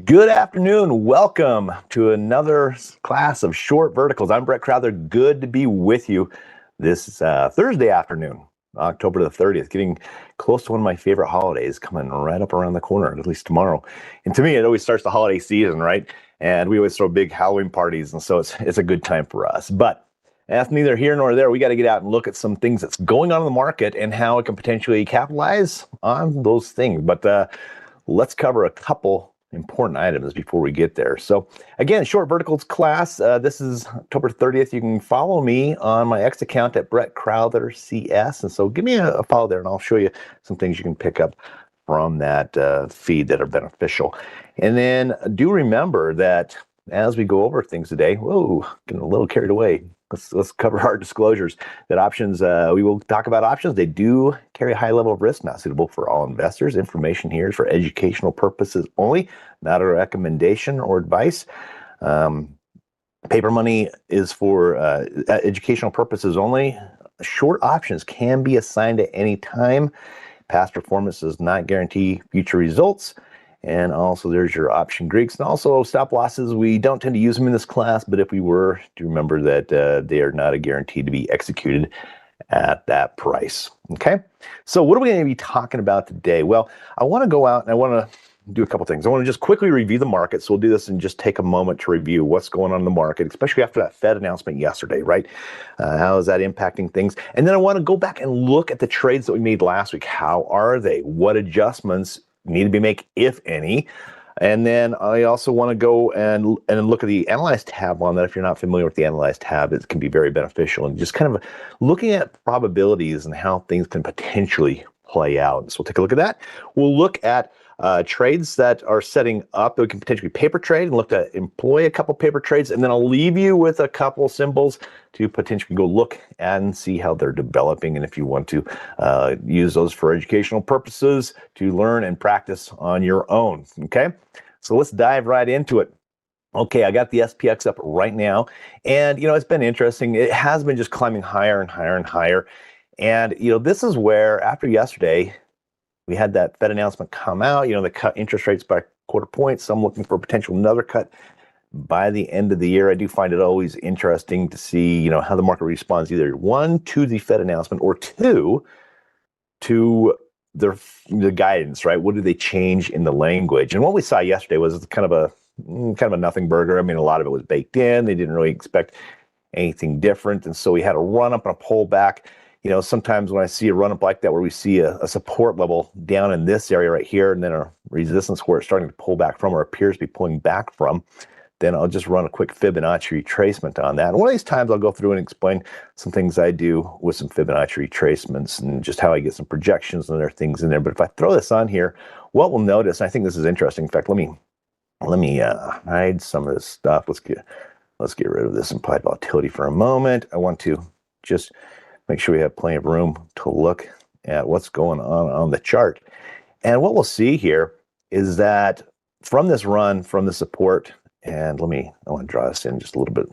Good afternoon. Welcome to another class of short verticals. I'm Brett Crowther. Good to be with you this Thursday afternoon, October the 30th, getting close to one of my favorite holidays coming right up around the corner, at least tomorrow. And to me, it always starts the holiday season, right? And we always throw big Halloween parties, and so it's a good time for us. But that's neither here nor there. We got to get out and look at some things that's going on in the market and how it can potentially capitalize on those things. But let's cover a couple important items before we get there. So again, short verticals class. This is October 30th. You can follow me on my X account at Brett Crowther CS. And so give me a follow there and I'll show you some things you can pick up from that feed that are beneficial. And then do remember that as we go over things today, whoa, getting a little carried away. Let's cover our disclosures. That options, we will talk about options. They do carry a high level of risk, not suitable for all investors. Information here is for educational purposes only, not a recommendation or advice. Paper money is for educational purposes only. Short options can be assigned at any time. Past performance does not guarantee future results. And also there's your option Greeks, and also stop losses. We don't tend to use them in this class, but if we were, do remember that they are not a guarantee to be executed at that price. Okay, so what are we going to be talking about today? Well, I want to go out and I want to do a couple things. I want to just quickly review the market. So we'll do this and just take a moment to review what's going on in the market, especially after that Fed announcement yesterday, right? How is that impacting things? And then I want to go back and look at the trades that we made last week. How are they? What adjustments need to be made, if any? And then I also want to go and look at the Analyze tab on that. If you're not familiar with the Analyze tab, it can be very beneficial, and just kind of looking at probabilities and how things can potentially play out. So we'll take a look at that. We'll look at trades that are setting up that we can potentially paper trade, and look to employ a couple paper trades, and then I'll leave you with a couple symbols to potentially go look and see how they're developing, and if you want to use those for educational purposes to learn and practice on your own. Okay, so let's dive right into it. Okay, I got the SPX up right now, and it's been interesting. It has been just climbing higher and higher and higher, and this is where, after yesterday, we had that Fed announcement come out. They cut interest rates by 1/4 point. So I'm looking for potential another cut by the end of the year. I do find it always interesting to see, how the market responds, either one, to the Fed announcement, or two, to the guidance, right? What do they change in the language? And what we saw yesterday was kind of a nothing burger. I mean, a lot of it was baked in. They didn't really expect anything different. And so we had a run up and a pullback. Sometimes when I see a run up like that, where we see a support level down in this area right here, and then a resistance where it's starting to pull back from, or appears to be pulling back from, then I'll just run a quick Fibonacci retracement on that. And one of these times I'll go through and explain some things I do with some Fibonacci retracements and just how I get some projections and other things in there. But if I throw this on here, what we'll notice, and I think this is interesting. In fact, let me hide some of this stuff. Let's get rid of this implied volatility for a moment. I want to just make sure we have plenty of room to look at what's going on the chart. And what we'll see here is that from this run, from the support, and I want to draw this in just a little bit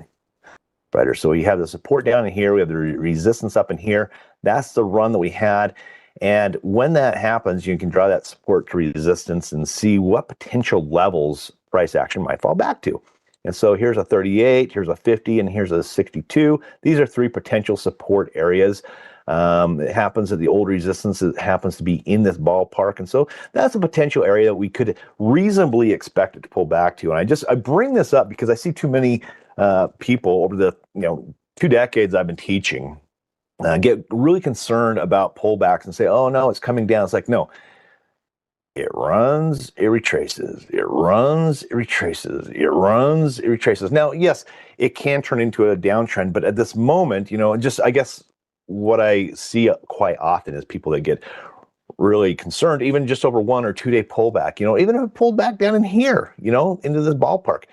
brighter. So you have the support down in here, we have the resistance up in here. That's the run that we had. And when that happens, you can draw that support to resistance and see what potential levels price action might fall back to. And so here's a 38, here's a 50, and here's a 62. These are three potential support areas. It happens that the old resistance happens to be in this ballpark. And so that's a potential area that we could reasonably expect it to pull back to. And I bring this up because I see too many people over the 2 decades I've been teaching get really concerned about pullbacks and say, oh no, it's coming down. It's like, no. It runs, it retraces, it runs, it retraces, it runs, it retraces. Now, yes, it can turn into a downtrend, but at this moment, I guess what I see quite often is people that get really concerned, even just over 1 or 2 day pullback, even if it pulled back down in here, into this ballpark,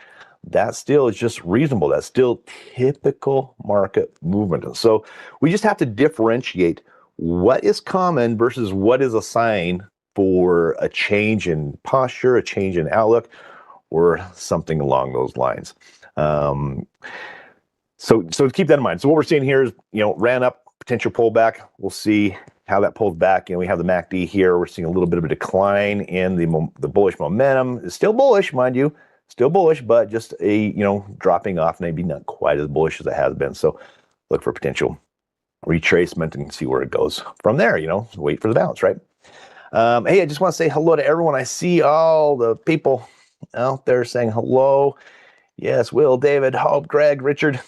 that still is just reasonable. That's still typical market movement. And so we just have to differentiate what is common versus what is a sign for a change in posture, a change in outlook, or something along those lines. So keep that in mind. So what we're seeing here is, ran up, potential pullback. We'll see how that pulls back. We have the MACD here. We're seeing a little bit of a decline in the bullish momentum. It's still bullish, mind you, still bullish, but just a, dropping off, maybe not quite as bullish as it has been. So look for potential retracement and see where it goes from there. Wait for the bounce, right? Hey, I just want to say hello to everyone. I see all the people out there saying hello. Yes, Will, David, Hope, Greg, Richard,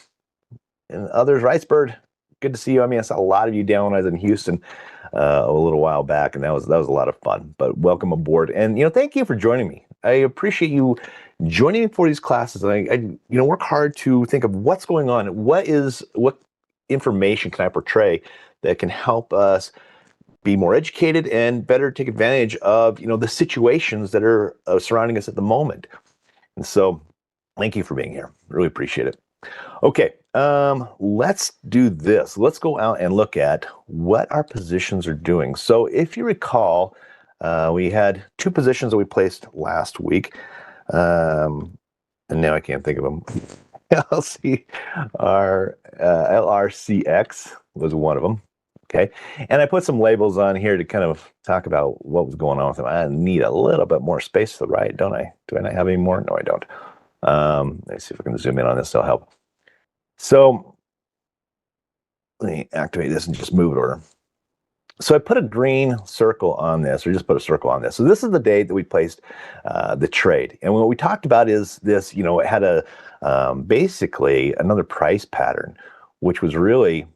and others. Ricebird, good to see you. I saw a lot of you down when I was in Houston a little while back, and that was a lot of fun. But welcome aboard, and thank you for joining me. I appreciate you joining me for these classes. I work hard to think of what's going on. What information can I portray that can help us be more educated and better take advantage of the situations that are surrounding us at the moment. And so thank you for being here. Really appreciate it. Okay, let's do this. Let's go out and look at what our positions are doing. So if you recall, we had two positions that we placed last week, and now I can't think of them. LRCX was one of them. Okay, and I put some labels on here to kind of talk about what was going on with them. I need a little bit more space to the right, don't I? Do I not have any more? No, I don't. Let's see if I can zoom in on this. That'll help. So let me activate this and just move it over. So I put a green circle on this, or just put a circle on this. So this is the date that we placed the trade. And what we talked about is this, it had a basically another price pattern, which was really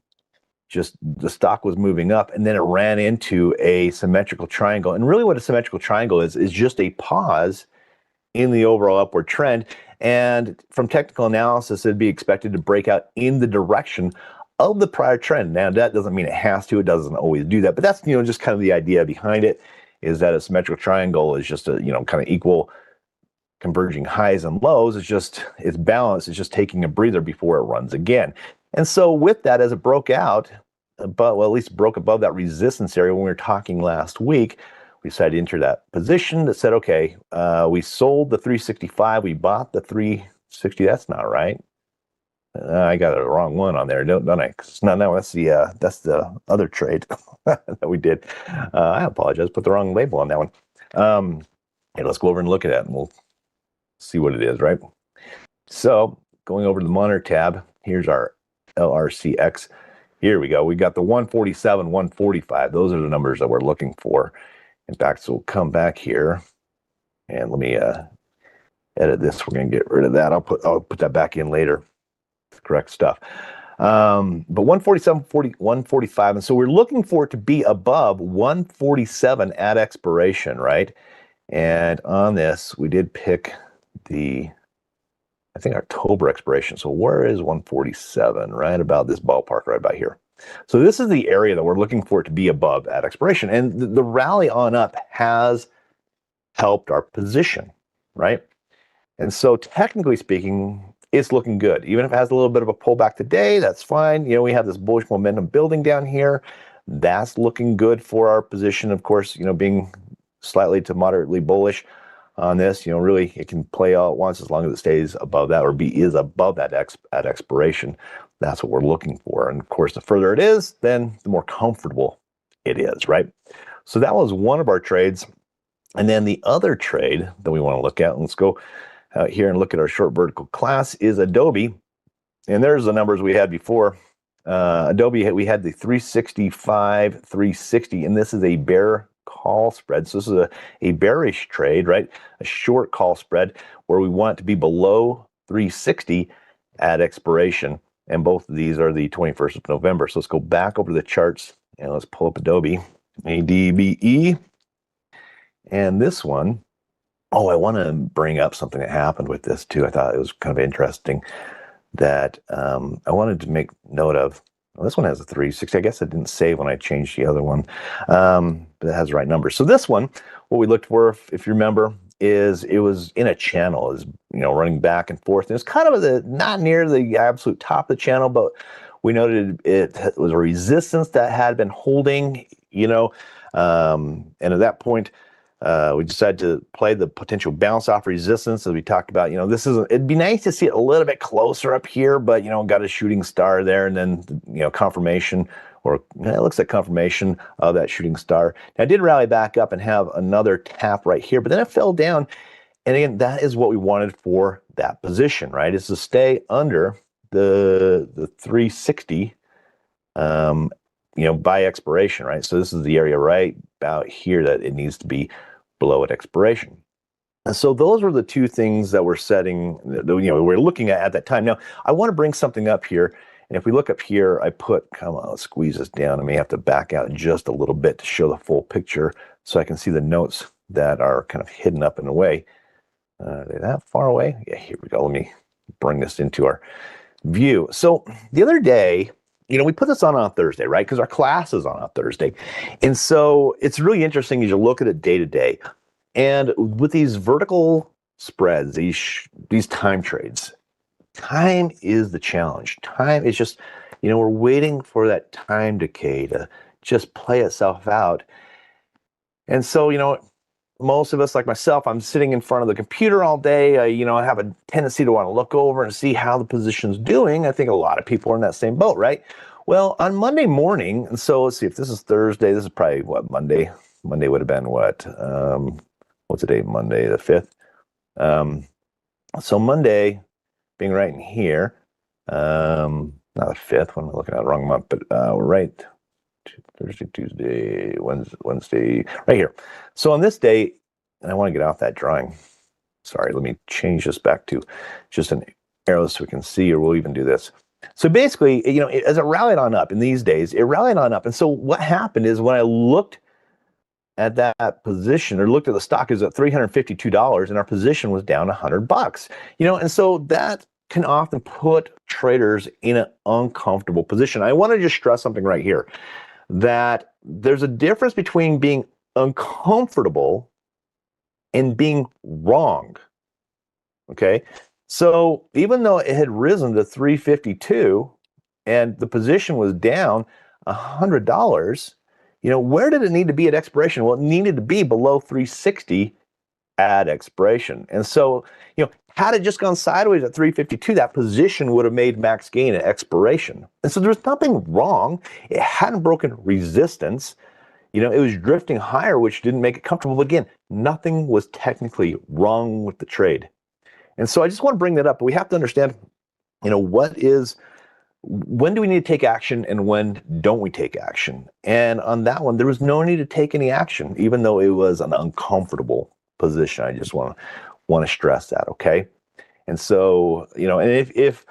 just the stock was moving up, and then it ran into a symmetrical triangle. And really what a symmetrical triangle is just a pause in the overall upward trend. And from technical analysis, it'd be expected to break out in the direction of the prior trend. Now, that doesn't mean it has to. It doesn't always do that. But that's, just kind of the idea behind it, is that a symmetrical triangle is just a, kind of equal converging highs and lows. It's balanced. It's just taking a breather before it runs again. And so with that, as it broke out, at least broke above that resistance area when we were talking last week, we decided to enter that position that said, okay, we sold the 365, we bought the 360. That's not right. I got the wrong one on there, don't I? No, that's the other trade that we did. I apologize, put the wrong label on that one. Hey, let's go over and look at it, and we'll see what it is, right? So going over to the monitor tab, here's our LRCX. Here we go. We got the 147, 145. Those are the numbers that we're looking for. In fact, so we'll come back here and let me edit this. We're going to get rid of that. I'll put that back in later. The correct stuff. But 147, 145. And so we're looking for it to be above 147 at expiration, right? And on this, we did pick I think October expiration. So where is 147? Right about this ballpark, right about here. So this is the area that we're looking for it to be above at expiration. And the rally on up has helped our position, right? And so technically speaking, it's looking good. Even if it has a little bit of a pullback today, that's fine. We have this bullish momentum building down here. That's looking good for our position. Of course, being slightly to moderately bullish on this, really it can play all at once as long as it stays above that, or is above that at expiration. That's what we're looking for. And of course, the further it is, then the more comfortable it is, right? So that was one of our trades. And then the other trade that we want to look at, let's go out here and look at our short vertical class, is Adobe. And there's the numbers we had before. Adobe, we had the 365, 360, and this is a bear call spread. So this is a bearish trade, right? A short call spread where we want it to be below 360 at expiration. And both of these are the 21st of November. So let's go back over the charts and let's pull up Adobe, ADBE. And this one, I want to bring up something that happened with this too. I thought it was kind of interesting that I wanted to make note of. Well, this one has a 360. I guess I didn't save when I changed the other one, but it has the right number. So this one, what we looked for, if you remember, is it was in a channel, is running back and forth. And it's kind of not near the absolute top of the channel, but we noted it was a resistance that had been holding, and at that point, we decided to play the potential bounce off resistance, as we talked about. It'd be nice to see it a little bit closer up here, but got a shooting star there, and then confirmation or it looks like confirmation of that shooting star. Now, I did rally back up and have another tap right here, but then it fell down. And again, that is what we wanted for that position, right? Is to stay under the 360, by expiration, right? So this is the area right about here that it needs to be below at expiration. And so those were the two things that we're setting, we're looking at that time. Now, I want to bring something up here. And if we look up here, come on, let's squeeze this down. I may have to back out just a little bit to show the full picture so I can see the notes that are kind of hidden up in the way. They're that far away? Yeah, here we go. Let me bring this into our view. So the other day, we put this on Thursday, right? Because our class is on Thursday. And so it's really interesting as you look at it day to day. And with these vertical spreads, these time trades, time is the challenge. Time is just, we're waiting for that time decay to just play itself out. And so, most of us, like myself, I'm sitting in front of the computer all day. I have a tendency to want to look over and see how the position's doing. I think a lot of people are in that same boat, right? Well, on Monday morning, and so let's see, if this is Thursday, this is probably what, Monday? Monday would have been what? What's the date? Monday the 5th. So Monday being right in here, not the 5th, when I'm looking at the wrong month, but we're right. Thursday, Tuesday, Wednesday, right here. So on this day, and I want to get off that drawing. Sorry, let me change this back to just an arrow so we can see, or we'll even do this. So basically, as it rallied on up in these days, it rallied on up. And so what happened is when I looked at that position, or looked at the stock, is at $352, and our position was down $100. And so that can often put traders in an uncomfortable position. I want to just stress something right here, that there's a difference between being uncomfortable and being wrong. Okay. So even though it had risen to 352 and the position was down $100, where did it need to be at expiration? Well, it needed to be below 360 at expiration. And so, had it just gone sideways at 352, that position would have made max gain at expiration. And so there's nothing wrong. It hadn't broken resistance. It was drifting higher, which didn't make it comfortable. But again, nothing was technically wrong with the trade. And so I just want to bring that up. We have to understand, when do we need to take action and when don't we take action? And on that one, there was no need to take any action, even though it was an uncomfortable position. I just want to stress that, okay? And so, and if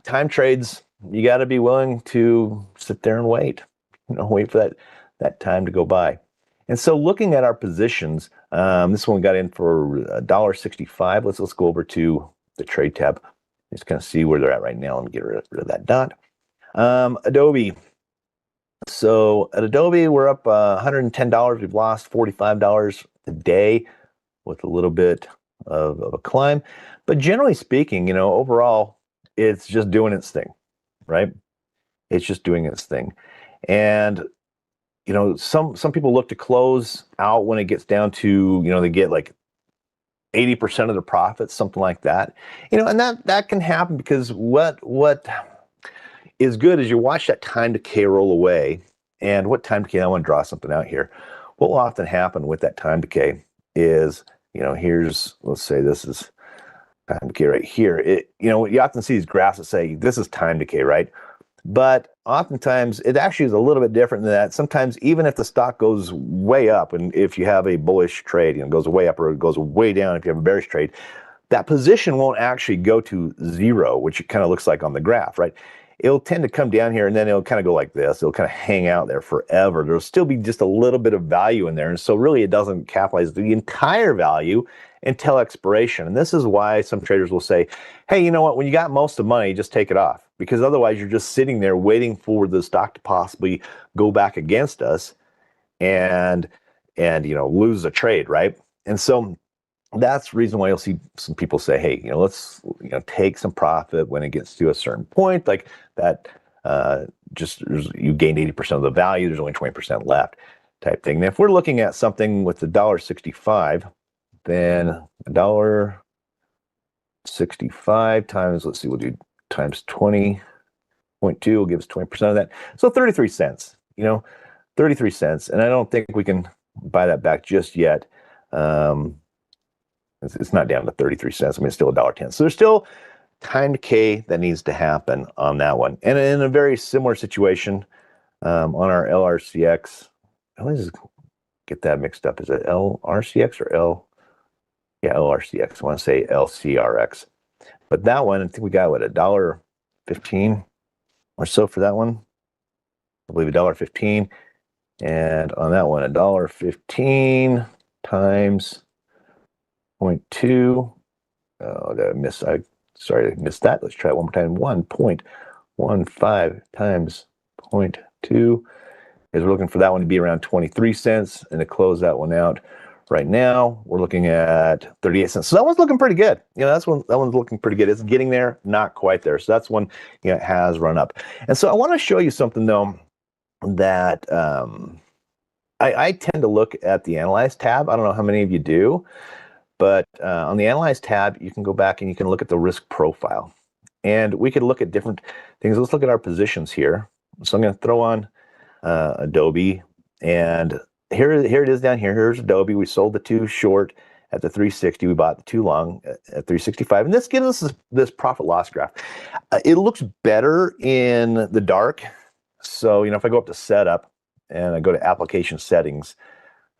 time trades, you got to be willing to sit there and wait, wait for that time to go by. And so looking at our positions, this one got in for $1.65. Let's go over to the trade tab. Just kind of see where they're at right now. Let me get rid of that dot. Adobe. So at Adobe, we're up $110. We've lost $45 a day with a little bit of a climb. But generally speaking, overall, it's just doing its thing, right? It's just doing its thing. And, some people look to close out when it gets down to, they get like 80% of their profits, something like that. And that can happen because what is good is you watch that time decay roll away. And what time decay, I want to draw something out here. What will often happen with that time decay is, let's say this is time decay right here. You often see these graphs that say this is time decay, right? But oftentimes it actually is a little bit different than that. Sometimes even if the stock goes way up, and if you have a bullish trade, it goes way up, or it goes way down if you have a bearish trade, that position won't actually go to zero, which it kind of looks like on the graph, right? It'll tend to come down here and then it'll kind of go like this. It'll kind of hang out there forever. There'll still be just a little bit of value in there. And so really it doesn't capitalize the entire value until expiration. And this is why some traders will say, hey, you know what, when you got most of the money, just take it off. Because otherwise you're just sitting there waiting for the stock to possibly go back against us and lose the trade, right? And so that's the reason why you'll see some people say, hey, let's take some profit when it gets to a certain point, like that. You gained 80% of the value. There's only 20% left, type thing. Now, if we're looking at something with the $1.65, then $1.65 times, let's see, we'll do times 20. 0.2 will give us 20% of that. So 33 cents, 33 cents. And I don't think we can buy that back just yet. It's not down to 33 cents. I mean, it's still $1.10. So there's still time decay that needs to happen on that one. And in a very similar situation on our LRCX, I always get that mixed up. Is it LRCX or L? Yeah, LRCX. I want to say LCRX. But that one, I think we got, what, $1.15 or so for that one? I believe $1.15. And on that one, $1.15 times 0.2. Oh, did I miss? Sorry, I missed that. Let's try it one more time. 1.15 times 0.2 is we're looking for that one to be around 23 cents. And to close that one out right now, we're looking at 38 cents. So that one's looking pretty good. That one's looking pretty good. It's getting there, not quite there. So that's one, it has run up. And so I want to show you something though that I tend to look at the Analyze tab. I don't know how many of you do, but on the Analyze tab, you can go back and you can look at the risk profile. And we could look at different things. Let's look at our positions here. So I'm going to throw on Adobe, and here it is down here. Here's Adobe. We sold the 2 short at the 360. We bought the 2 long at 365. And this gives us this profit loss graph. It looks better in the dark. So, if I go up to setup and I go to application settings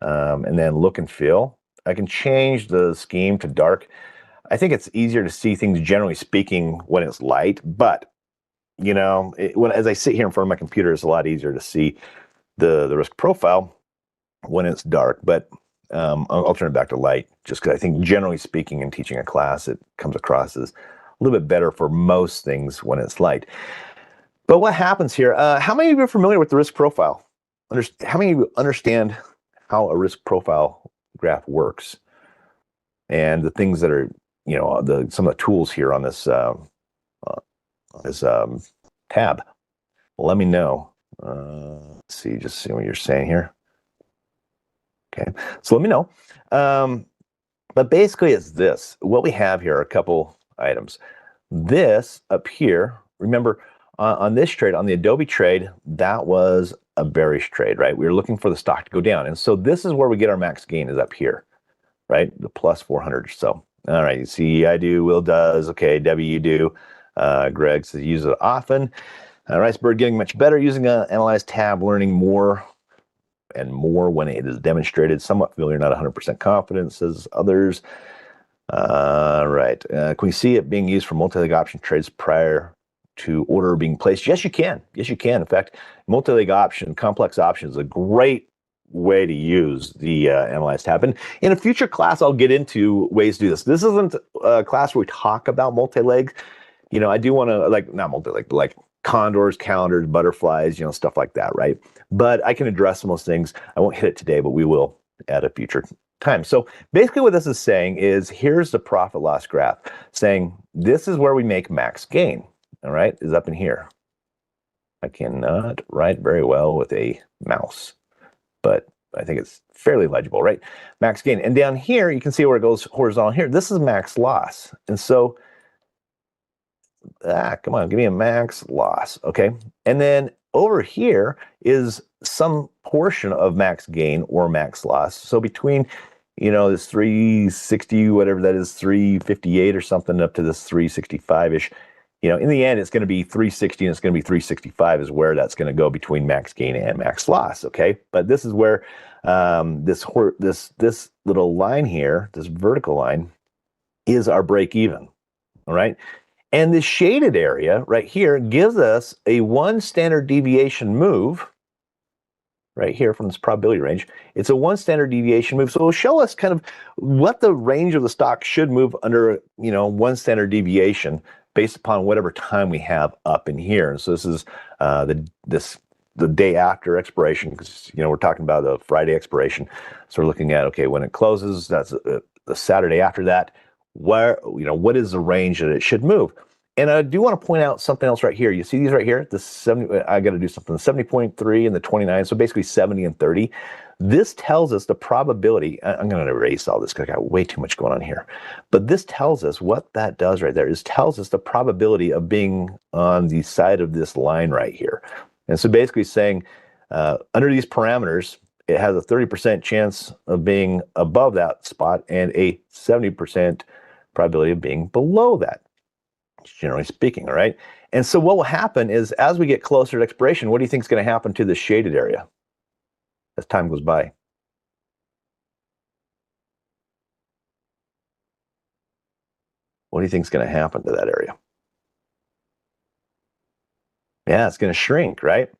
and then look and feel, I can change the scheme to dark. I think it's easier to see things, generally speaking, when it's light. But, as I sit here in front of my computer, it's a lot easier to see the risk profile when it's dark. But I'll turn it back to light, just because I think, generally speaking, in teaching a class, it comes across as a little bit better for most things when it's light. But what happens here? How many of you are familiar with the risk profile? How many of you understand how a risk profile graph works and the things that are, some of the tools here on this tab? Well, let me know. Let's see, just see what you're saying here. Okay, so let me know. But basically, it's this. What we have here are a couple items. This up here, remember, on this trade, on the Adobe trade, that was a bearish trade, right? We were looking for the stock to go down. And so this is where we get our max gain, is up here, right? The plus 400 or so. All right, you see, I do, Will does, okay, Debbie, you do. Greg says use it often. Ricebird getting much better using an Analyze tab, learning more and more when it is demonstrated. Somewhat familiar, not 100% confident, says others. Right, can we see it being used for multi-leg option trades prior to order being placed? Yes, you can. Yes, you can. In fact, multi-leg option, complex option is a great way to use the Analyze tab. And in a future class, I'll get into ways to do this. This isn't a class where we talk about multi-leg. I do want to, not multi-leg, but like condors, calendars, butterflies, stuff like that, right? But I can address some of those things. I won't hit it today, but we will at a future time. So basically what this is saying is, here's the profit loss graph saying this is where we make max gain. All right, is up in here. I cannot write very well with a mouse, but I think it's fairly legible, right? Max gain. And down here, you can see where it goes horizontal here. This is max loss. And so, come on, give me a max loss, okay? And then over here is some portion of max gain or max loss. So between, this 360, whatever that is, 358 or something, up to this 365-ish, in the end, it's going to be 360 and it's going to be 365 is where that's going to go between max gain and max loss, okay? But this is where this little line here, this vertical line, is our break even, all right? And this shaded area right here gives us a 1 standard deviation move right here from this probability range. It's a 1 standard deviation move. So it'll show us kind of what the range of the stock should move under, 1 standard deviation based upon whatever time we have up in here. And so this is the day after expiration, because, we're talking about the Friday expiration. So we're looking at, okay, when it closes, that's the Saturday after that, where, what is the range that it should move? And I do want to point out something else right here. You see these right here? The 70, I got to do something. The 70.3 and the 29, so basically 70 and 30. This tells us the probability. I'm going to erase all this because I got way too much going on here. But this tells us what that does right there is tells us the probability of being on the side of this line right here. And so basically saying under these parameters, it has a 30% chance of being above that spot and a 70% probability of being below that, generally speaking, all right? And so what will happen is as we get closer to expiration, what do you think is going to happen to the shaded area as time goes by? What do you think is going to happen to that area? Yeah, it's going to shrink, right?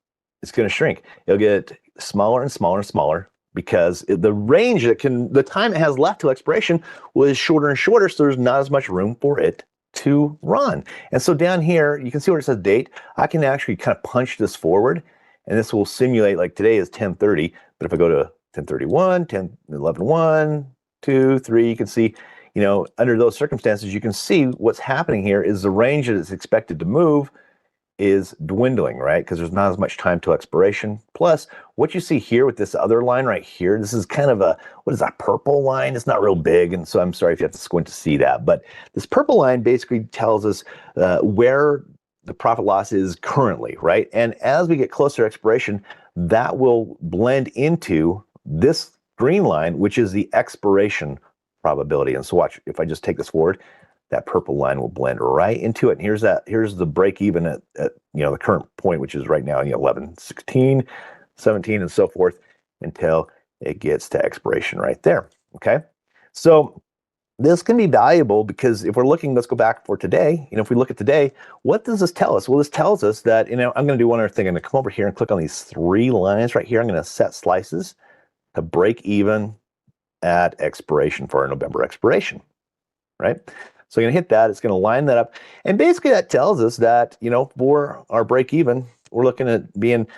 It's going to shrink. It'll get smaller and smaller and smaller because the range the time it has left till expiration was shorter and shorter, so there's not as much room for it to run. And so down here, you can see where it says date. I can actually kind of punch this forward, and this will simulate, like today is 10:30, but if I go to 10:31, 10:11, 2, 3, you can see, under those circumstances, you can see what's happening here is the range that it's expected to move is dwindling, right? Because there's not as much time till expiration. Plus, what you see here with this other line right here, this is kind of what is that, purple line? It's not real big, and so I'm sorry if you have to squint to see that, but this purple line basically tells us where the profit loss is currently, right? And as we get closer to expiration, that will blend into this green line, which is the expiration probability. And so watch, if I just take this forward, that purple line will blend right into it. And here's the break even at the current point, which is right now 11, 16, 17, and so forth until it gets to expiration right there. Okay. So this can be valuable because if we're looking, let's go back for today. If we look at today, what does this tell us? Well, this tells us that, I'm going to do one other thing. I'm going to come over here and click on these 3 lines right here. I'm going to set slices to break even at expiration for our November expiration, right? So I'm going to hit that. It's going to line that up. And basically that tells us that, for our break even, we're looking at being,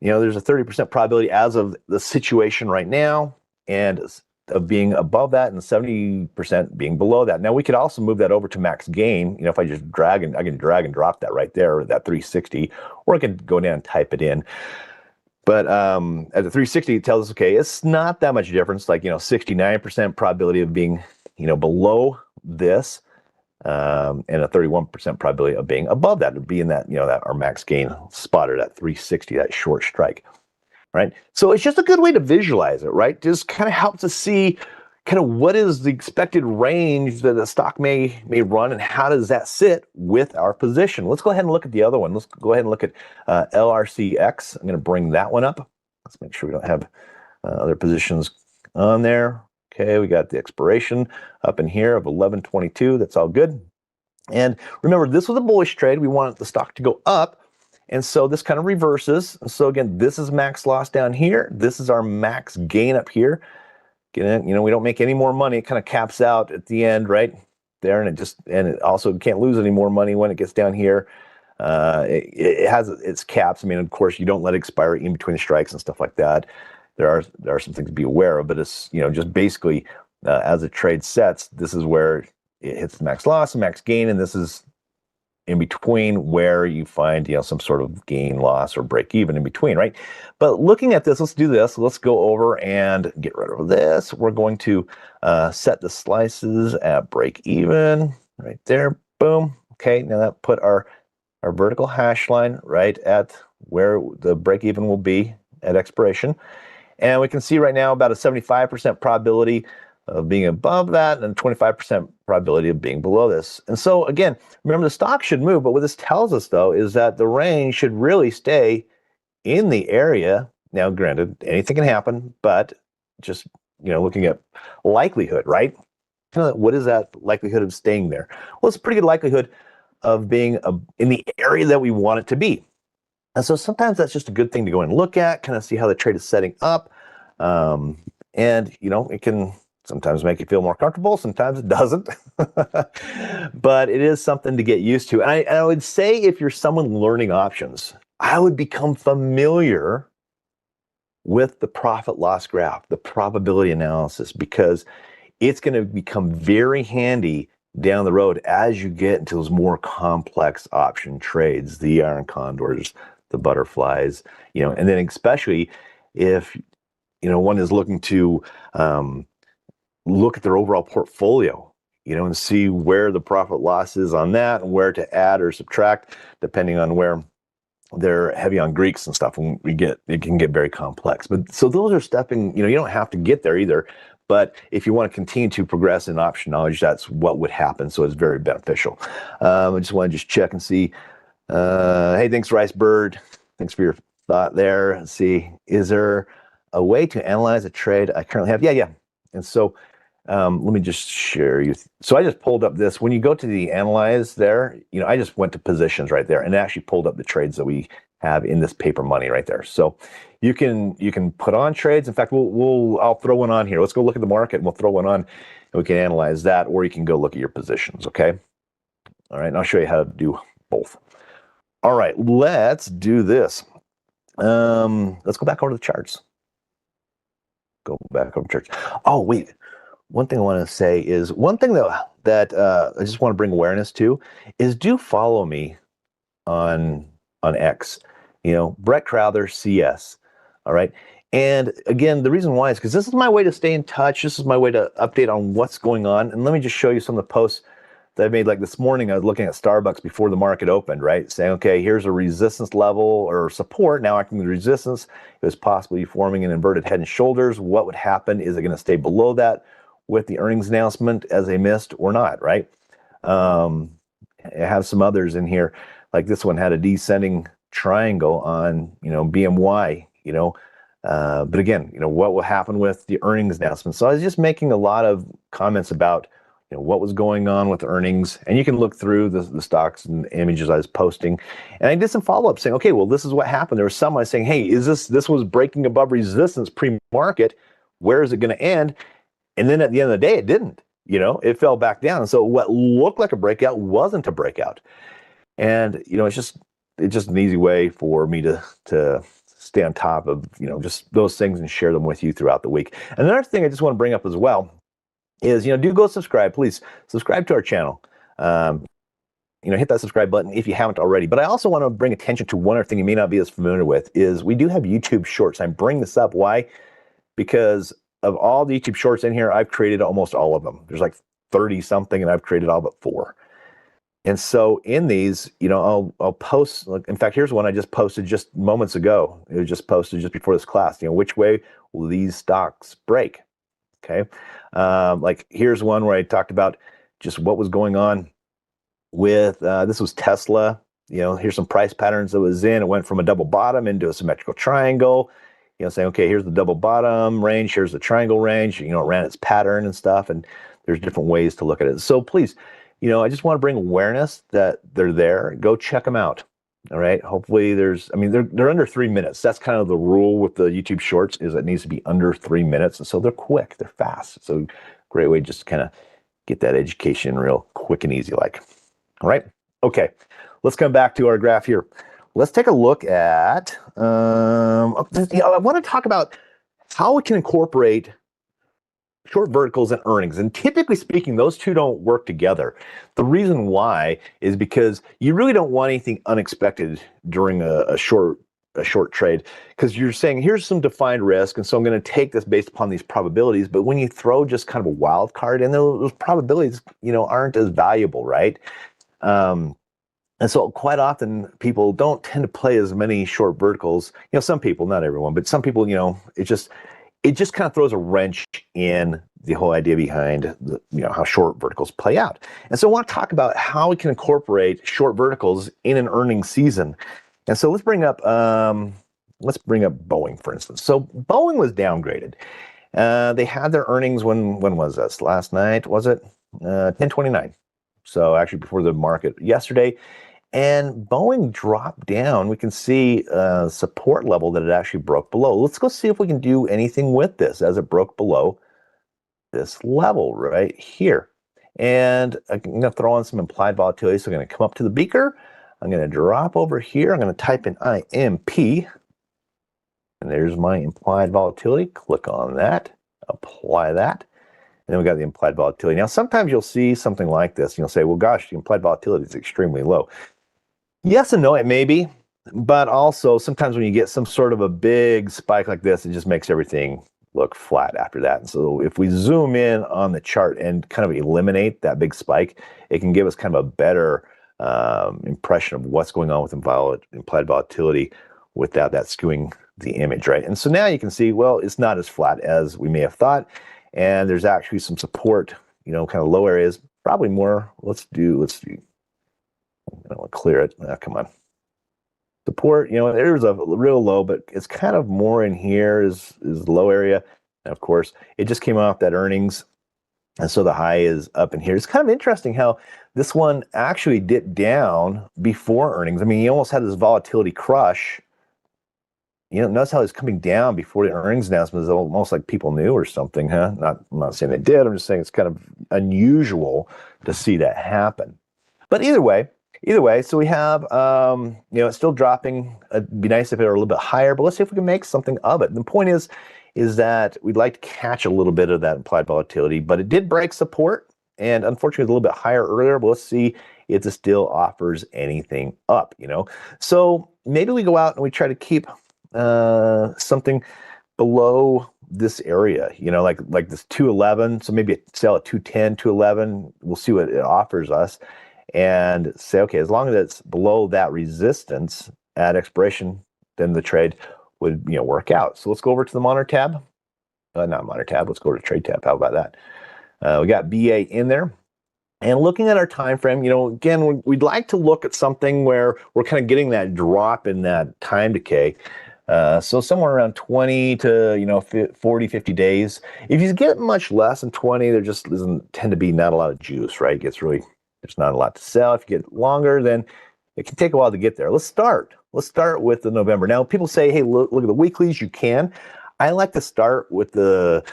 there's a 30% probability as of the situation right now and of being above that and 70% being below that. Now we could also move that over to max gain. If I just I can drag and drop that right there, that 360, or I can go down and type it in. But at the 360, it tells us, okay, it's not that much difference, like, 69% probability of being, below this, and a 31% probability of being above that, of being that, that our max gain spot, or that 360, that short strike, right? So it's just a good way to visualize it, right? Just kind of helps us see kind of what is the expected range that the stock may run, and how does that sit with our position. Let's go ahead and look at the other one. Let's go ahead and look at LRCX. I'm going to bring that one up. Let's make sure we don't have other positions on there. Okay, we got the expiration up in here of 11:22. That's all good. And remember, this was a bullish trade. We wanted the stock to go up. And so this kind of reverses. So again, this is max loss down here. This is our max gain up here. Again, we don't make any more money. It kind of caps out at the end right there. And it also can't lose any more money when it gets down here. It has its caps. I mean, of course, you don't let it expire in between strikes and stuff like that. There are some things to be aware of, but it's, just basically as the trade sets, this is where it hits the max loss and max gain, and this is in between where you find, some sort of gain, loss, or break even in between, right? But looking at this, let's do this. Let's go over and get rid of this. We're going to set the slices at break even right there. Boom. Okay, now that put our vertical hash line right at where the break even will be at expiration. And we can see right now about a 75% probability of being above that and 25% probability of being below this. And so again, remember, the stock should move, but what this tells us though is that the range should really stay in the area. Now, granted, anything can happen, but just, looking at likelihood, right? What is that likelihood of staying there? Well, it's a pretty good likelihood of being in the area that we want it to be. And so sometimes that's just a good thing to go and look at, kind of see how the trade is setting up. And, it can sometimes make you feel more comfortable. Sometimes it doesn't. But it is something to get used to. And I would say if you're someone learning options, I would become familiar with the profit loss graph, the probability analysis, because it's going to become very handy down the road as you get into those more complex option trades, the iron condors, the butterflies, and then especially if, one is looking to look at their overall portfolio, and see where the profit loss is on that and where to add or subtract, depending on where they're heavy on Greeks and stuff. When it can get very complex. But so those are stepping, you don't have to get there either. But if you want to continue to progress in option knowledge, that's what would happen. So it's very beneficial. I just want to check and see. Hey, thanks, Rice Bird. Thanks for your thought there. Let's see, is there a way to analyze a trade I currently have? Yeah. And so let me just share you. So I just pulled up this. When you go to the analyze there, I just went to positions right there and it actually pulled up the trades that we have in this paper money right there. So you can put on trades. In fact, I'll throw one on here. Let's go look at the market and we'll throw one on and we can analyze that, or you can go look at your positions. Okay. All right. And I'll show you how to do both. All right. Let's do this. Let's go back over to the charts. Go back over to charts. Oh, wait. One thing I want to say is one thing that I just want to bring awareness to is do follow me on X, Brett Crowther CS. All right. And again, the reason why is because this is my way to stay in touch. This is my way to update on what's going on. And let me just show you some of the posts that I made. Like this morning, I was looking at Starbucks before the market opened, right? Saying, okay, here's a resistance level or support. Now acting as resistance, it was possibly forming an inverted head and shoulders. What would happen? Is it going to stay below that with the earnings announcement as they missed or not, right? I have some others in here. Like this one had a descending triangle on, BMY, but again, what will happen with the earnings announcement? So I was just making a lot of comments about, what was going on with earnings, and you can look through the stocks and images I was posting, and I did some follow-up saying, okay, well, this is what happened. There was some I was saying, hey, this was breaking above resistance pre-market. Where is it going to end? And then at the end of the day, it didn't. It fell back down. And so what looked like a breakout wasn't a breakout. And it's just an easy way for me to stay on top of just those things and share them with you throughout the week. And another thing I just want to bring up as well is do go subscribe. Please subscribe to our channel. Hit that subscribe button if you haven't already. But I also want to bring attention to one other thing you may not be as familiar with is we do have YouTube Shorts. I bring this up. Why? Because of all the YouTube Shorts in here, I've created almost all of them. There's like 30 something, and I've created all but 4. And so in these, I'll post. In fact, here's one I just posted just moments ago. It was just posted just before this class. Which way will these stocks break? Okay. Like here's one where I talked about just what was going on with this was Tesla. Here's some price patterns that was in. It went from a double bottom into a symmetrical triangle. Saying, okay, here's the double bottom range, here's the triangle range, it ran its pattern and stuff, and there's different ways to look at it. So please, I just want to bring awareness that they're there. Go check them out. All right. Hopefully they're under 3 minutes. That's kind of the rule with the YouTube Shorts is it needs to be under 3 minutes. And so they're quick, they're fast. So great way just to kind of get that education real quick and easy like. All right. Okay. Let's come back to our graph here. Let's take a look at, I want to talk about how we can incorporate short verticals and earnings. And typically speaking, those two don't work together. The reason why is because you really don't want anything unexpected during a short trade, because you're saying, here's some defined risk, and so I'm going to take this based upon these probabilities. But when you throw just kind of a wild card in, those probabilities, aren't as valuable, right? And so quite often people don't tend to play as many short verticals. Some people, not everyone, but some people, it just kind of throws a wrench in the whole idea behind how short verticals play out. And so I want to talk about how we can incorporate short verticals in an earnings season. And so let's bring up Boeing, for instance. So Boeing was downgraded. They had their earnings when was this? Last night, was it? 10/29. So actually before the market yesterday. And Boeing dropped down. We can see a support level that it actually broke below. Let's go see if we can do anything with this as it broke below this level right here. And I'm going to throw on some implied volatility. So I'm going to come up to the beaker. I'm going to drop over here. I'm going to type in IMP. And there's my implied volatility. Click on that. Apply that. And then we got the implied volatility. Now, sometimes you'll see something like this, and you'll say, well, gosh, the implied volatility is extremely low. Yes and no, it may be, but also sometimes when you get some sort of a big spike like this, it just makes everything look flat after that. And so if we zoom in on the chart and kind of eliminate that big spike, it can give us kind of a better impression of what's going on with implied volatility without that skewing the image, right? And so now you can see, well, it's not as flat as we may have thought, and there's actually some support, kind of low areas, probably more. Let's do. I don't want to clear it. Come on. Support, there's a real low, but it's kind of more in here is the low area. And of course, it just came off that earnings. And so the high is up in here. It's kind of interesting how this one actually dipped down before earnings. I mean, you almost had this volatility crush. Notice how it's coming down before the earnings announcement. It's almost like people knew or something, huh? I'm not saying they did. I'm just saying it's kind of unusual to see that happen. But either way, so we have, it's still dropping. It'd be nice if it were a little bit higher, but let's see if we can make something of it. And the point is that we'd like to catch a little bit of that implied volatility, but it did break support, and unfortunately, it's a little bit higher earlier, but let's see if it still offers anything up, So maybe we go out and we try to keep something below this area, like this 211. So maybe sell at 210, 211. We'll see what it offers us. And say, okay, as long as it's below that resistance at expiration, then the trade would work out. So let's go over to the monitor tab. Not monitor tab. Let's go to trade tab. How about that? We got BA in there. And looking at our time frame, again, we'd like to look at something where we're kind of getting that drop in that time decay. So somewhere around 20 to 40, 50 days. If you get much less than 20, there just doesn't tend to be not a lot of juice, right? There's not a lot to sell. If you get longer, then it can take a while to get there. Let's start with the November. Now, people say, hey, look at the weeklies. You can. I like to start with the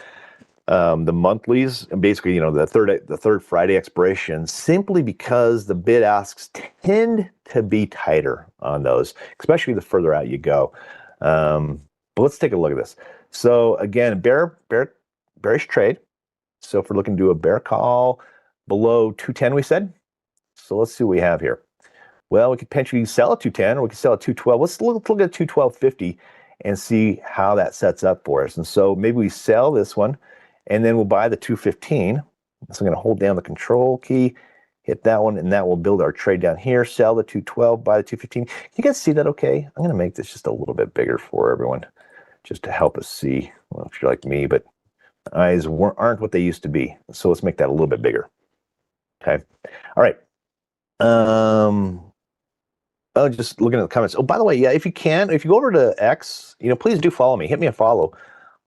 monthlies, and basically, the third Friday expiration, simply because the bid asks tend to be tighter on those, especially the further out you go. But let's take a look at this. So again, bearish trade. So if we're looking to do a bear call below 210, we said. So let's see what we have here. Well, we could potentially sell at 210, or we could sell at 212. Let's look at 212.50 and see how that sets up for us. And so maybe we sell this one, and then we'll buy the 215. So I'm going to hold down the control key, hit that one, and that will build our trade down here. Sell the 212, buy the 215. You guys see that okay? I'm going to make this just a little bit bigger for everyone, just to help us see. Well, if you're like me, but eyes aren't what they used to be. So let's make that a little bit bigger. Okay. All right. Just looking at the comments. Oh, by the way, yeah, if you go over to X, please do follow me. Hit me a follow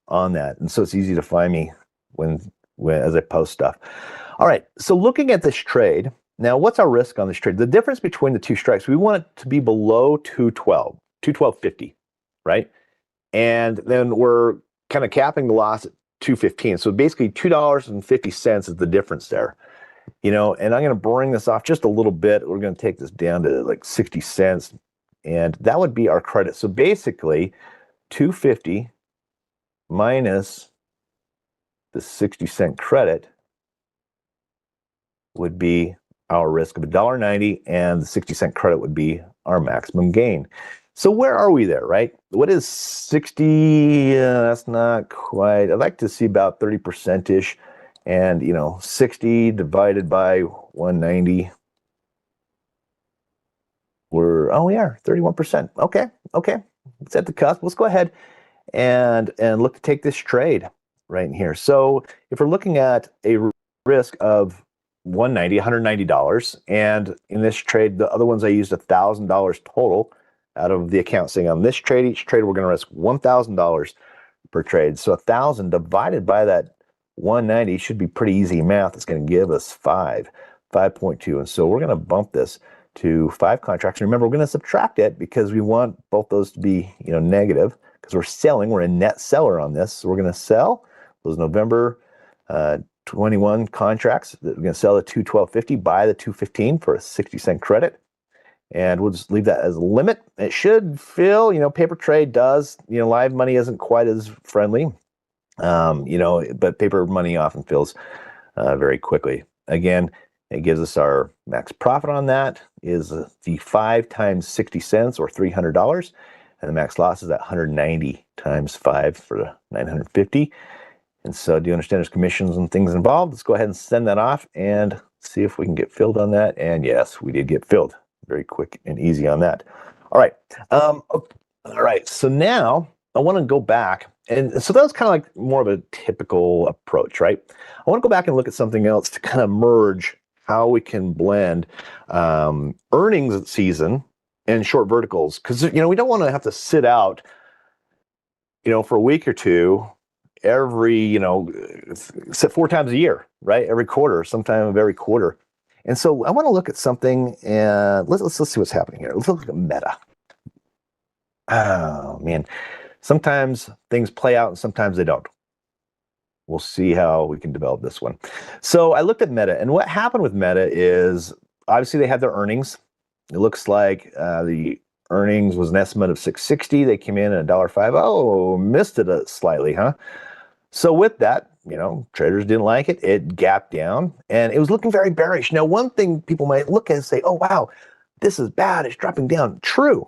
on that. And so it's easy to find me when as I post stuff. All right. So looking at this trade, now what's our risk on this trade? The difference between the two strikes, we want it to be below 212.50, right? And then we're kind of capping the loss at 215. So basically $2.50 is the difference there. And I'm going to bring this off just a little bit. We're going to take this down to like 60 cents, and that would be our credit. So basically, 250 minus the 60-cent credit would be our risk of $1.90, and the 60-cent credit would be our maximum gain. So where are we there, right? What is 60? That's not quite. I'd like to see about 30%-ish. And, 60 divided by 190. We are 31%. Okay. It's at the cusp. Let's go ahead and look to take this trade right in here. So if we're looking at a risk of $190, and in this trade, the other ones I used $1,000 total out of the account, saying on this trade, each trade we're going to risk $1,000 per trade. So 1,000 divided by that 190 should be pretty easy math. It's going to give us 5.2. And so we're going to bump this to 5 contracts. And remember, we're going to subtract it because we want both those to be, negative, because we're selling. We're a net seller on this. So we're going to sell those November 21 contracts. We're going to sell the 212.50, buy the 215 for a 60-cent credit. And we'll just leave that as a limit. It should fill, paper trade does, live money isn't quite as friendly. But paper money often fills very quickly. Again, it gives us our max profit on that is the 5 times 60 cents or $300. And the max loss is at 190 times 5 for the 950. And so do you understand there's commissions and things involved? Let's go ahead and send that off and see if we can get filled on that. And yes, we did get filled. Very quick and easy on that. All right. All right. So now I want to go back. And so that was kind of like more of a typical approach, right? I want to go back and look at something else to kind of merge how we can blend earnings season and short verticals. Because, we don't want to have to sit out, for a week or two every, except 4 times a year, right? Every quarter, sometime of every quarter. And so I want to look at something and let's see what's happening here. Let's look at Meta. Oh, man. Sometimes things play out and sometimes they don't. We'll see how we can develop this one. So I looked at Meta, and what happened with Meta is obviously they had their earnings. It looks like the earnings was an estimate of $6.60. They came in at $1.05. Oh, missed it slightly, huh? So with that, traders didn't like it. It gapped down, and it was looking very bearish. Now, one thing people might look at and say, oh, wow, this is bad. It's dropping down. True.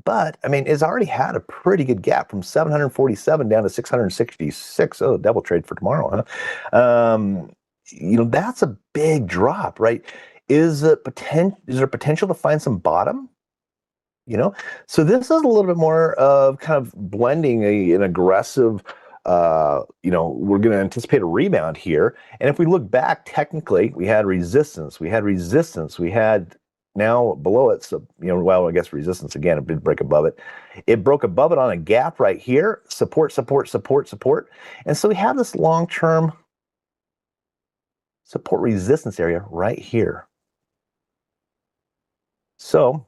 But, it's already had a pretty good gap from 747 down to 666. Oh, double trade for tomorrow, huh? That's a big drop, right? Is there potential to find some bottom? So this is a little bit more of kind of blending an aggressive, we're going to anticipate a rebound here. And if we look back, technically, we had resistance. We had now below it, so, I guess resistance again, it did break above it. It broke above it on a gap right here, support. And so we have this long-term support resistance area right here. So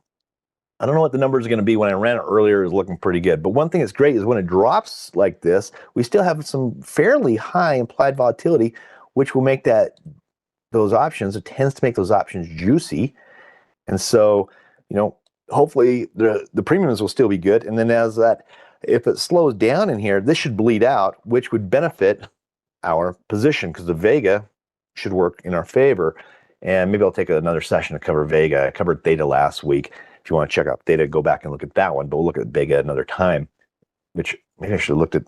I don't know what the numbers are going to be. When I ran it earlier, it was looking pretty good. But one thing that's great is when it drops like this, we still have some fairly high implied volatility, which will make those options, it tends to make those options juicy. And so, hopefully the premiums will still be good. And then if it slows down in here, this should bleed out, which would benefit our position because the Vega should work in our favor. And maybe I'll take another session to cover Vega. I covered Theta last week. If you want to check out Theta, go back and look at that one. But we'll look at Vega another time, which maybe I should have looked at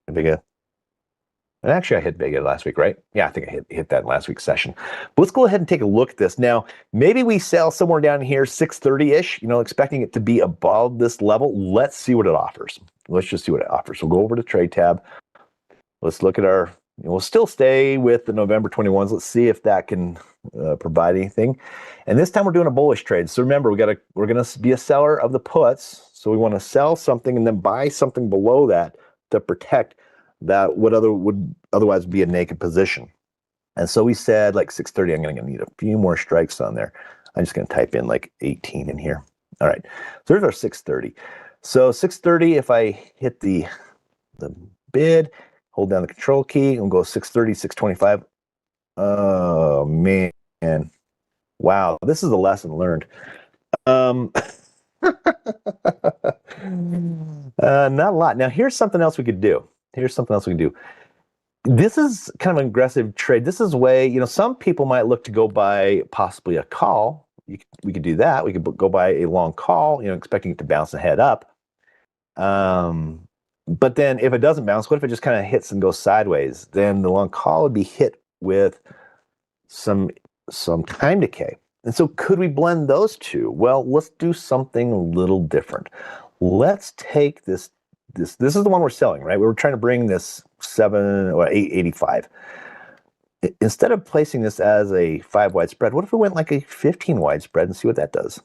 Vega. And actually, I hit Vega last week, right? Yeah, I think I hit that in last week's session. But let's go ahead and take a look at this. Now, maybe we sell somewhere down here, 630-ish, expecting it to be above this level. Let's see what it offers. Let's just see what it offers. So we'll go over to Trade tab. Let's look at we'll still stay with the November 21s. Let's see if that can provide anything. And this time we're doing a bullish trade. So remember, we're going to be a seller of the puts. So we want to sell something and then buy something below that to protect that would otherwise be a naked position. And so we said like 630, I'm going to need a few more strikes on there. I'm just going to type in like 18 in here. All right, so there's our 630. So 630, if I hit the bid, hold down the control key, and go 630, 625. Oh, man. Wow, this is a lesson learned. Not a lot. Now, here's something else we could do. This is kind of an aggressive trade. This is way, some people might look to go buy possibly a call. We could do that. We could go buy a long call, expecting it to bounce and head up. But then if it doesn't bounce, what if it just kind of hits and goes sideways? Then the long call would be hit with some time decay. And so could we blend those two? Well, let's do something a little different. Let's take this is the one we're selling, right? We were trying to bring this 7 or 885. Instead of placing this as a 5 wide spread, what if we went like a 15 wide spread and see what that does?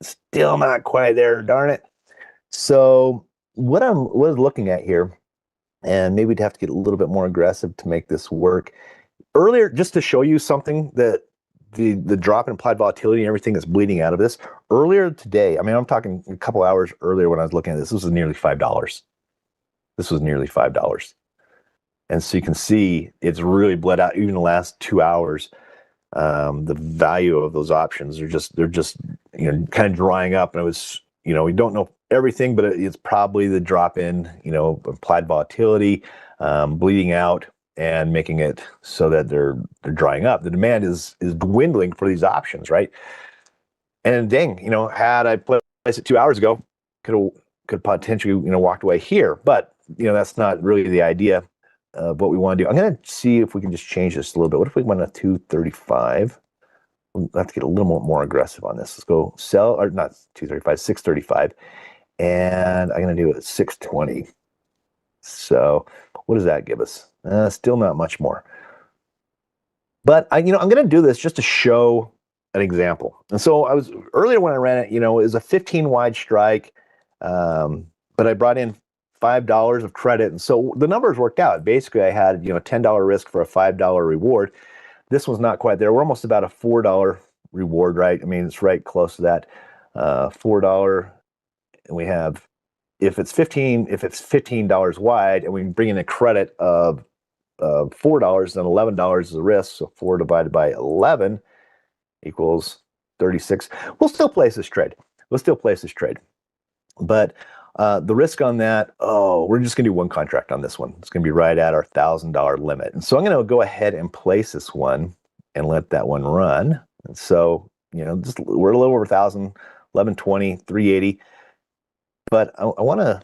Still not quite there, darn it. So what I was looking at here, and maybe we'd have to get a little bit more aggressive to make this work. Earlier, just to show you something that the drop in implied volatility and everything that's bleeding out of this, earlier today, I'm talking a couple hours earlier when I was looking at this, this was nearly $5. This was nearly $5. And so you can see it's really bled out even the last 2 hours. The value of those options they're just kind of drying up. And it was, we don't know everything, but it's probably the drop in, implied volatility, bleeding out, and making it so that they're drying up. The demand is dwindling for these options, right? And dang, had I placed it 2 hours ago, could potentially walked away here, but that's not really the idea of what we want to do. I'm going to see if we can just change this a little bit. What if we went to 235? We'll have to get a little more aggressive on this. Let's go sell, or not 235, 635. And I'm going to do it at 620. So what does that give us? Still not much more. But I'm going to do this just to show an example. And so earlier when I ran it, it was a 15 wide strike, but I brought in $5 of credit. And so the numbers worked out. Basically, I had, $10 risk for a $5 reward. This one's not quite there. We're almost about a $4 reward, right? I mean, it's right close to that. $4. And we have, if it's $15 wide, and we bring in a credit of $4, then $11 is the risk. So 4 divided by 11 equals 36. We'll still place this trade. But the risk on that, we're just going to do one contract on this one. It's going to be right at our $1,000 limit. And so I'm going to go ahead and place this one and let that one run. And so, we're a little over 1,000, 1120, 380. But I want to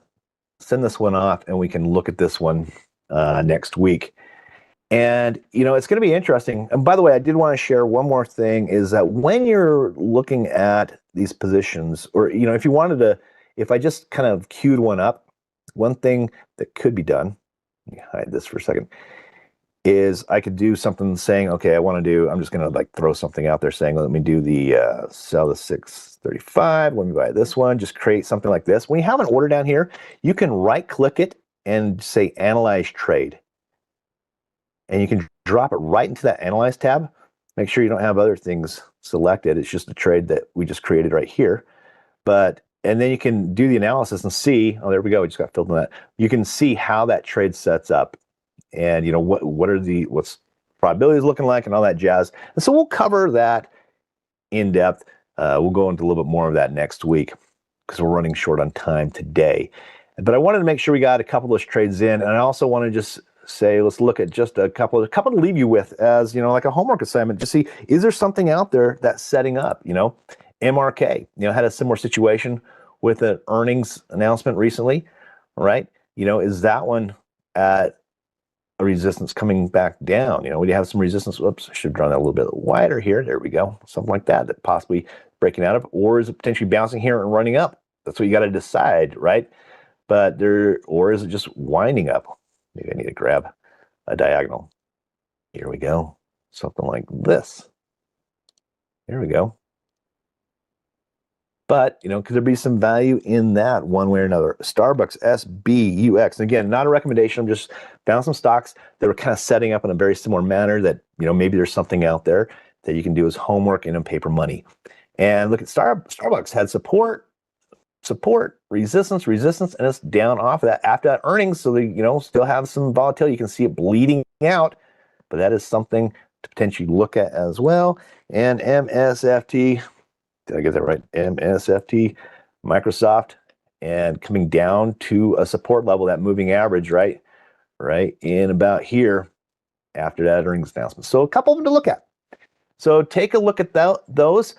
send this one off, and we can look at this one next week. And, it's going to be interesting. And by the way, I did want to share one more thing, is that when you're looking at these positions, or, if you wanted to, if I just kind of queued one up, one thing that could be done, let me hide this for a second, is I could do something saying, okay, I'm just going to throw something out there saying, let me do the sell the 635. Let me buy this one. Just create something like this. When you have an order down here, you can right click it and say analyze trade. And you can drop it right into that analyze tab. Make sure you don't have other things selected. It's just a trade that we just created right here. And then you can do the analysis and see, there we go. We just got filled in that. You can see how that trade sets up, and what's probabilities looking like and all that jazz. And so we'll cover that in depth. We'll go into a little bit more of that next week because we're running short on time today. But I wanted to make sure we got a couple of those trades in, and I also want to just say, let's look at just a couple to leave you with as, like a homework assignment to see, is there something out there that's setting up, MRK, had a similar situation with an earnings announcement recently, right? Is that one at a resistance coming back down? We have some resistance. Whoops, I should have drawn that a little bit wider here. There we go. Something like that possibly breaking out of, or is it potentially bouncing here and running up? That's what you got to decide, right? Or is it just winding up? Maybe I need to grab a diagonal. Here we go. Something like this. There we go. But, could there be some value in that one way or another? Starbucks, SBUX. And again, not a recommendation. I'm just found some stocks that were kind of setting up in a very similar manner that, maybe there's something out there that you can do as homework and in paper money. And look at Starbucks had support, resistance, and it's down off of that after that earnings. So they, still have some volatility. You can see it bleeding out, but that is something to potentially look at as well. And MSFT, did I get that right? MSFT, Microsoft, and coming down to a support level, that moving average, right in about here after that earnings announcement. So a couple of them to look at. So take a look at those.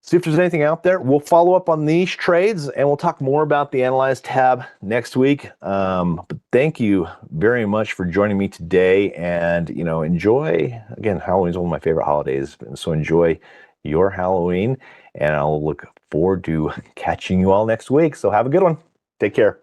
See if there's anything out there. We'll follow up on these trades, and we'll talk more about the Analyze tab next week. But thank you very much for joining me today, and enjoy. Again, Halloween is one of my favorite holidays, so enjoy your Halloween, and I'll look forward to catching you all next week. So have a good one. Take care.